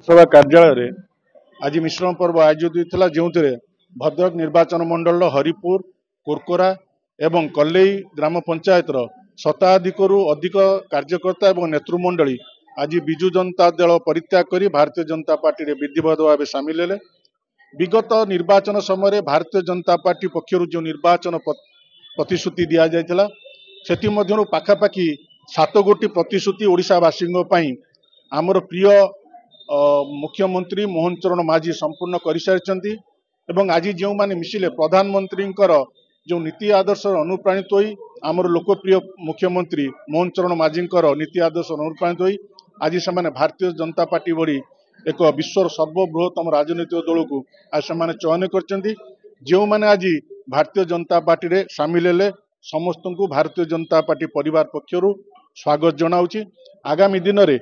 सभा कार्यालय आज मिश्रण पर्व आयोजित होता जो भद्रक निर्वाचन मंडल हरिपुर कोरकोरा एवं कल्लेई ग्राम पंचायत शताधिक अधिक कार्यकर्ता एवं नेतृमंडली आज विजु जनता दल परित्याग कर भारतीय जनता पार्टी विधिवत भाव सामिल है। विगत निर्वाचन समय भारतीय जनता पार्टी पक्षर जो निर्वाचन प्रतिश्रुति दि जाता से पाखापाखि 7 गोटी प्रतिश्रुति ओडिशावासी आमर प्रिय मुख्यमंत्री मोहन चरण माझी संपूर्ण कर सारी आज जो मैंने मिसिले प्रधानमंत्री जो नीति आदर्श अनुप्राणित होई आमर लोकप्रिय मुख्यमंत्री मोहन चरण माझी नीति आदर्श अनुप्राणित होई आज से भारतीय जनता पार्टी भली एक विश्वर सर्वबृहत्तम राजनीतिक दल को आज से चयन कर जो मैंने आज भारतीय जनता पार्टी रे सामिल है समस्त को भारतीय जनता पार्टी परिवार पक्षर स्वागत जनाऊँगी। आगामी दिन में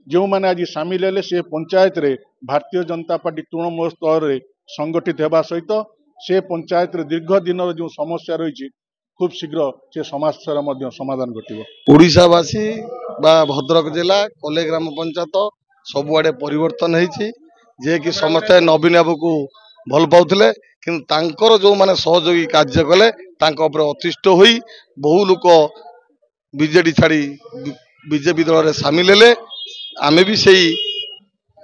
जो मैंने आज सामिल है से पंचायत रे भारतीय जनता पार्टी तृणमूल स्तर में संगठित होगा सहित से पंचायत रे दीर्घ दिन जो समस्या रही खूब शीघ्र से समस्या समाधान घटो। ओडिशावासी बा भद्रक जिला कले ग्राम पंचायत सबुआडे परिवर्तन होती जे कि समस्ते नवीन बाबू को भल पाउले कि जो माने सहयोगी कार्य कले अतिष्ठ हो बहु लोक बीजेडी छाड़ी बीजेपी दल में सामिल है। आमे भी सही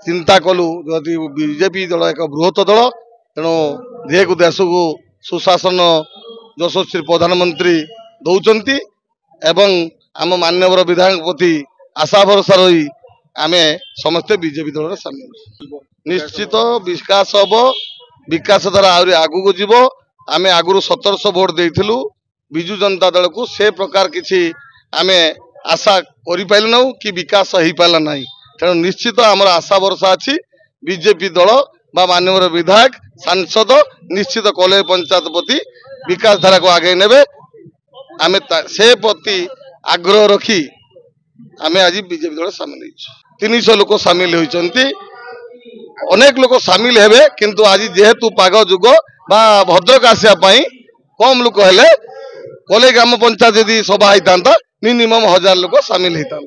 चिंता कलु जदि बीजेपी दल एक बृहत दल तेणु जेको देश को सुशासन यशस्वी प्रधानमंत्री दौरान एवं आम मान्यवर विधायक प्रति आशा भरोसा रही आमे समस्ते बीजेपी दल में सामिल निश्चित विकास हम विकास द्वारा आहरी आगू को जीव आमे आगु 1700 भोट देइथिलु बिजु जनता दल को से प्रकार किसी आमे आशा करि ना कि विकास हो पाला ना तेणु निश्चित आमर आशा भरोसा अच्छी बीजेपी दल बा माननीय विधायक सांसद निश्चित कले पंचायत प्रति विकास धारा को आगे नेबे आमे से प्रति आग्रह रखी आमे आज बीजेपी दल सामिल 300 लोक सामिल होती अनेक लोक सामिल हेबे किंतु आज जेहेतु पाग जुग बा भद्रक आसापी कम लोक हेले कले ग्राम पंचायत यदि सभा होता मिनिमम 1000 लोक सामिल होता।